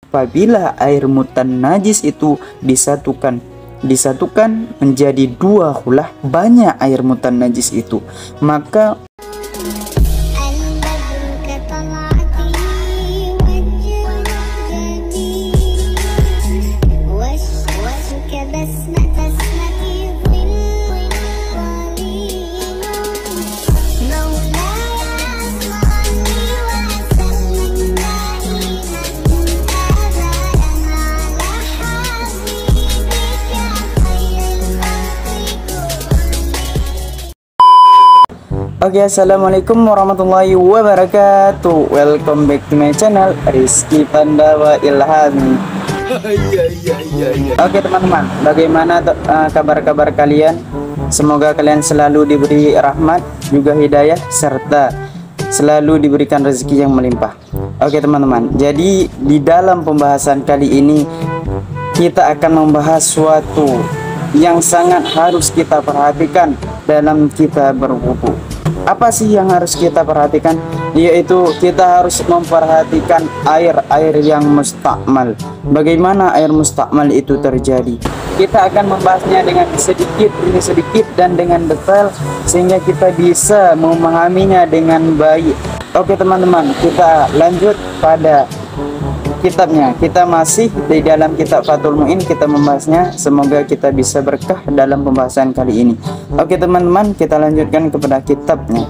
apabila air mutan najis itu disatukan menjadi dua hulah, banyak air mutan najis itu, maka Oke, assalamualaikum warahmatullahi wabarakatuh. Welcome back to my channel Rizky Pandawa Ilhami. Oke teman-teman, bagaimana kabar-kabar kalian? Semoga kalian selalu diberi rahmat, juga hidayah, serta selalu diberikan rezeki yang melimpah. Oke teman-teman, jadi di dalam pembahasan kali ini kita akan membahas suatu yang sangat harus kita perhatikan dalam kita berwudu. Apa sih yang harus kita perhatikan? Yaitu kita harus memperhatikan air yang mustakmal. Bagaimana air mustakmal itu terjadi? Kita akan membahasnya dengan sedikit demi sedikit dan dengan detail, sehingga kita bisa memahaminya dengan baik. Oke teman-teman, kita lanjut pada kitabnya. Kita masih di dalam kitab Fathul Mu'in, kita membahasnya. Semoga kita bisa berkah dalam pembahasan kali ini. Oke teman-teman, kita lanjutkan kepada kitabnya.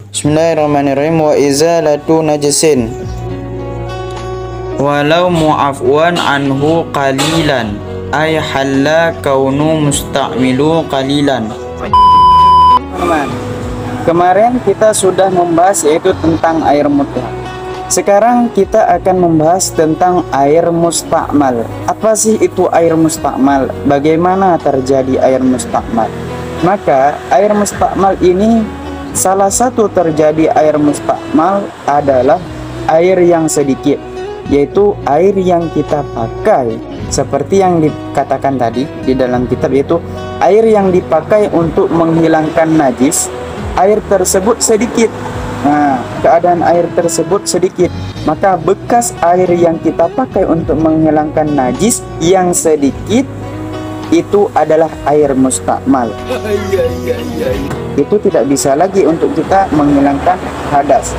Bismillahirrahmanirrahim. Wa izalatu najasin walau mu'afwan anhu qalilan ay halla kaunu musta'milu qalilan. Teman-teman, kemarin kita sudah membahas yaitu tentang air mutlak. Sekarang kita akan membahas tentang air mustakmal. Apa sih itu air mustakmal? Bagaimana terjadi air mustakmal? Maka air mustakmal ini, salah satu terjadi air mustakmal adalah air yang sedikit, yaitu air yang kita pakai. Seperti yang dikatakan tadi di dalam kitab, yaitu air yang dipakai untuk menghilangkan najis, air tersebut sedikit. Nah, keadaan air tersebut sedikit, maka bekas air yang kita pakai untuk menghilangkan najis yang sedikit itu adalah air mustakmal. Itu tidak bisa lagi untuk kita menghilangkan hadas.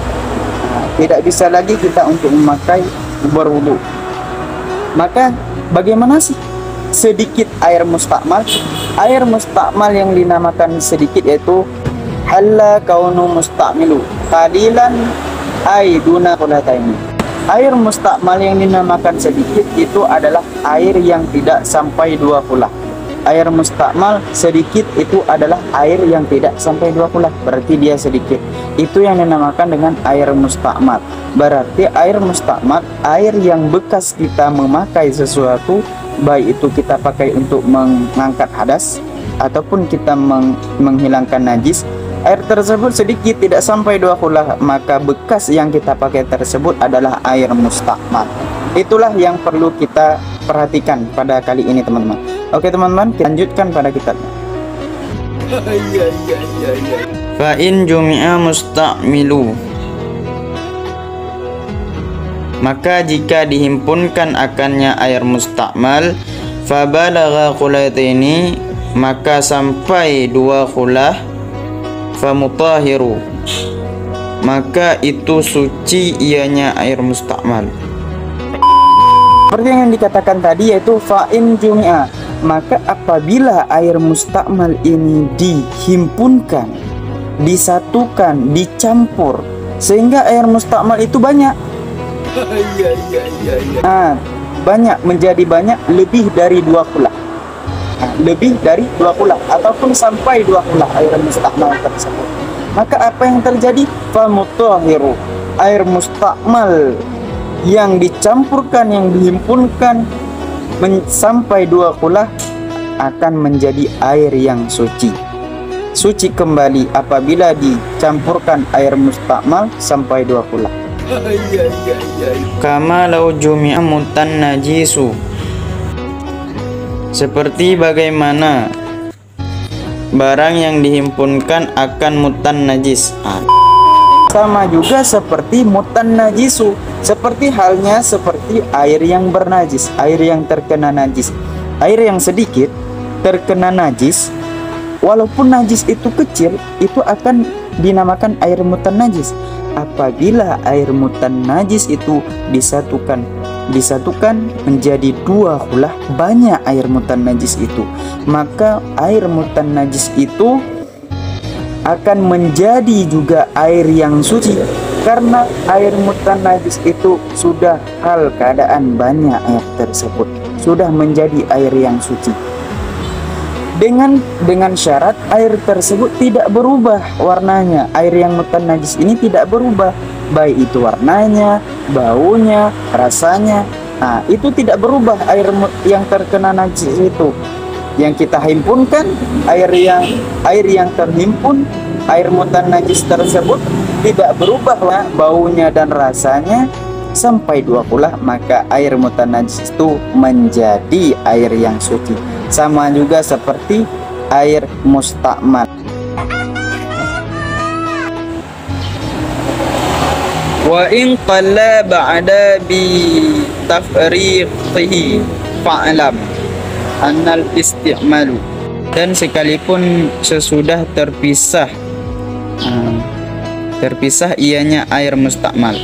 Nah, tidak bisa lagi kita untuk memakai berwudu. Maka bagaimana sih sedikit air mustakmal? Air mustakmal yang dinamakan sedikit yaitu halla kaunu musta'milu qalilan ay duna qulataini. Air mustakmal yang dinamakan sedikit itu adalah air yang tidak sampai 2 kulah. Air mustakmal sedikit itu adalah air yang tidak sampai 2 kulah, berarti dia sedikit. Itu yang dinamakan dengan air mustakmal. Berarti air mustakmal, air yang bekas kita memakai sesuatu, baik itu kita pakai untuk mengangkat hadas ataupun kita menghilangkan najis, air tersebut sedikit, tidak sampai 2 kulah, maka bekas yang kita pakai tersebut adalah air mustakmal. Itulah yang perlu kita perhatikan pada kali ini teman-teman. Oke teman-teman, kita lanjutkan pada kitabnya. Fa in jumi'a musta'milu, maka jika dihimpunkan akannya air mustakmal, fa balagha qulataini, maka sampai 2 kulah, famutahiru, maka itu suci ianya air mustakmal. Seperti yang dikatakan tadi, yaitu fa'in jumi'a, maka apabila air mustakmal ini dihimpunkan, disatukan, dicampur, sehingga air mustakmal itu banyak. Nah, banyak, menjadi banyak, lebih dari 2 kulah. Lebih dari 2 kulah ataupun sampai 2 kulah air mustakmal tersebut, maka apa yang terjadi? Famutahiru, air mustakmal yang dicampurkan, yang dihimpunkan sampai 2 kulah akan menjadi air yang suci. Suci kembali apabila dicampurkan air mustakmal sampai 2 kulah. Kama lau jumi'a mutan najisu, seperti bagaimana barang yang dihimpunkan akan mutan najis. Sama juga seperti mutan najisu, Seperti halnya seperti air yang bernajis, air yang terkena najis. Air yang sedikit terkena najis, walaupun najis itu kecil, itu akan dinamakan air mutan najis. Apabila air mutan najis itu disatukan menjadi dua hulah, banyak air mutan najis itu, maka air mutan najis itu akan menjadi juga air yang suci, karena air mutan najis itu sudah hal keadaan banyak air tersebut sudah menjadi air yang suci, dengan syarat air tersebut tidak berubah warnanya. Air yang mutan najis ini tidak berubah, baik itu warnanya, baunya, rasanya. Nah, itu tidak berubah. Air yang terkena najis itu yang kita himpunkan, air yang terhimpun, air mutan najis tersebut tidak berubah baunya dan rasanya sampai 20, maka air mutan najis itu menjadi air yang suci. Sama juga seperti air mustakmal. Wa in qalla ba'da bi tafriqihi fa'lam annal isti'malu, dan sekalipun sesudah terpisah ianya air mustakmal,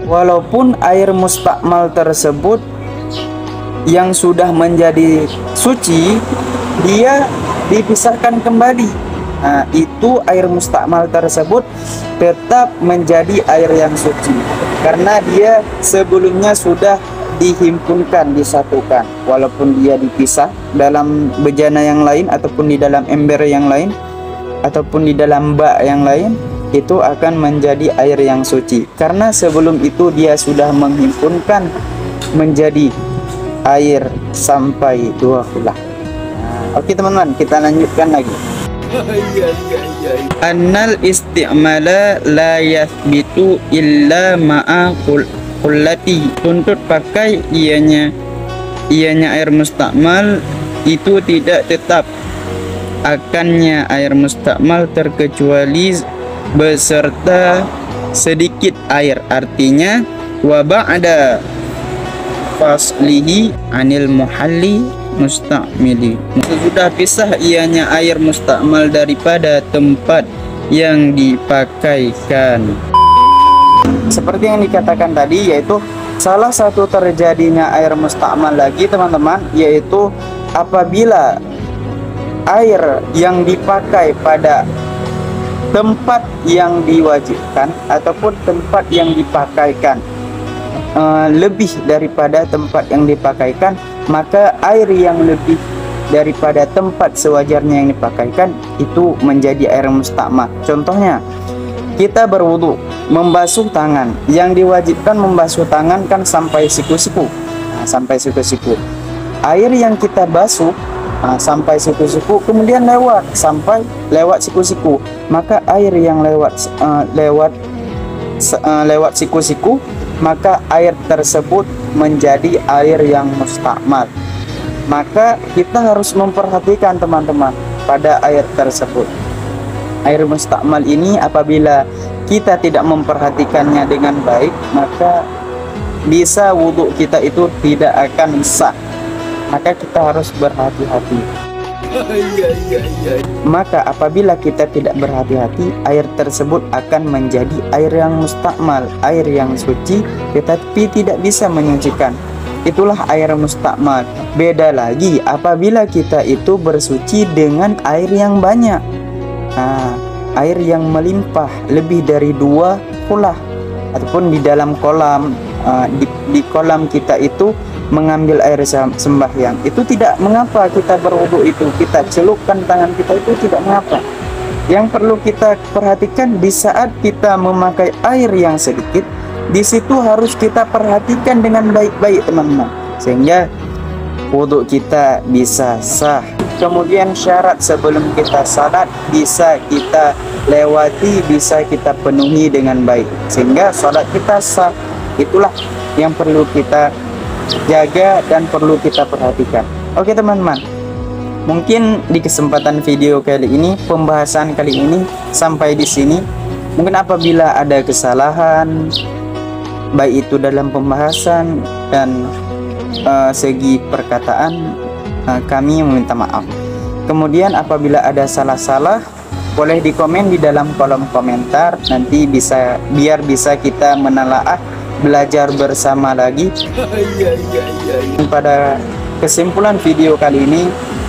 walaupun air mustakmal tersebut yang sudah menjadi suci, dia dipisahkan kembali. Nah, itu air mustakmal tersebut tetap menjadi air yang suci, karena dia sebelumnya sudah dihimpunkan, disatukan. Walaupun dia dipisah dalam bejana yang lain, ataupun di dalam ember yang lain, ataupun di dalam bak yang lain, itu akan menjadi air yang suci, karena sebelum itu dia sudah menghimpunkan menjadi air sampai 20. Oke teman-teman, kita lanjutkan lagi. Annal isti'mala la yathbitu illa ma'a qullati, tuntut pakai ianya air mustakmal itu tidak tetap akannya air mustakmal terkecuali beserta sedikit air. Artinya wa ba'da faslihi anil muhalli mustakmili, sudah pisah ianya air mustakmal daripada tempat yang dipakaikan. Seperti yang dikatakan tadi, yaitu salah satu terjadinya air mustakmal lagi teman-teman, yaitu apabila air yang dipakai pada tempat yang diwajibkan ataupun tempat yang dipakaikan lebih daripada tempat yang dipakaikan, maka air yang lebih daripada tempat sewajarnya yang dipakaikan itu menjadi air mustakmal. Contohnya, kita berwudu, membasuh tangan, yang diwajibkan membasuh tangan kan sampai siku-siku. Sampai siku-siku. Air yang kita basuh sampai siku-siku, kemudian lewat siku-siku, maka air yang lewat siku-siku, maka air tersebut menjadi air yang mustakmal. Maka kita harus memperhatikan teman-teman pada air tersebut. Air mustakmal ini apabila kita tidak memperhatikannya dengan baik, maka bisa wudhu kita itu tidak akan sah. Maka kita harus berhati-hati. Maka apabila kita tidak berhati-hati, air tersebut akan menjadi air yang mustakmal, air yang suci tetapi tidak bisa menyucikan. Itulah air mustakmal. Beda lagi apabila kita itu bersuci dengan air yang banyak, air yang melimpah lebih dari 2 hulah, ataupun di dalam kolam, di kolam kita itu mengambil air sembahyang, itu tidak mengapa kita berwudu, itu kita celupkan tangan kita, itu tidak mengapa. Yang perlu kita perhatikan di saat kita memakai air yang sedikit, di situ harus kita perhatikan dengan baik-baik teman-teman, sehingga wudu kita bisa sah. Kemudian syarat sebelum kita salat bisa kita lewati, bisa kita penuhi dengan baik, sehingga salat kita sah. Itulah yang perlu kita jaga dan perlu kita perhatikan. Oke teman-teman, mungkin di kesempatan video kali ini, pembahasan kali ini sampai di sini. Mungkin apabila ada kesalahan baik itu dalam pembahasan dan segi perkataan, kami meminta maaf. Kemudian apabila ada salah-salah, boleh dikomen di dalam kolom komentar, nanti biar bisa kita menelaah, belajar bersama lagi. Pada kesimpulan video kali ini,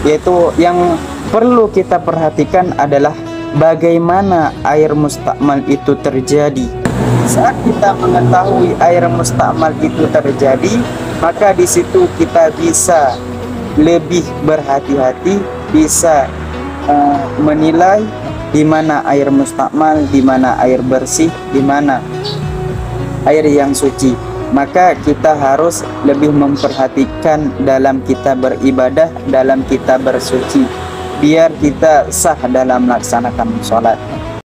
yaitu yang perlu kita perhatikan adalah bagaimana air mustakmal itu terjadi. Saat kita mengetahui air mustakmal itu terjadi, maka di situ kita bisa lebih berhati-hati, bisa menilai di mana air mustakmal, di mana air bersih, di mana air yang suci. Maka kita harus lebih memperhatikan dalam kita beribadah, dalam kita bersuci, biar kita sah dalam melaksanakan sholat.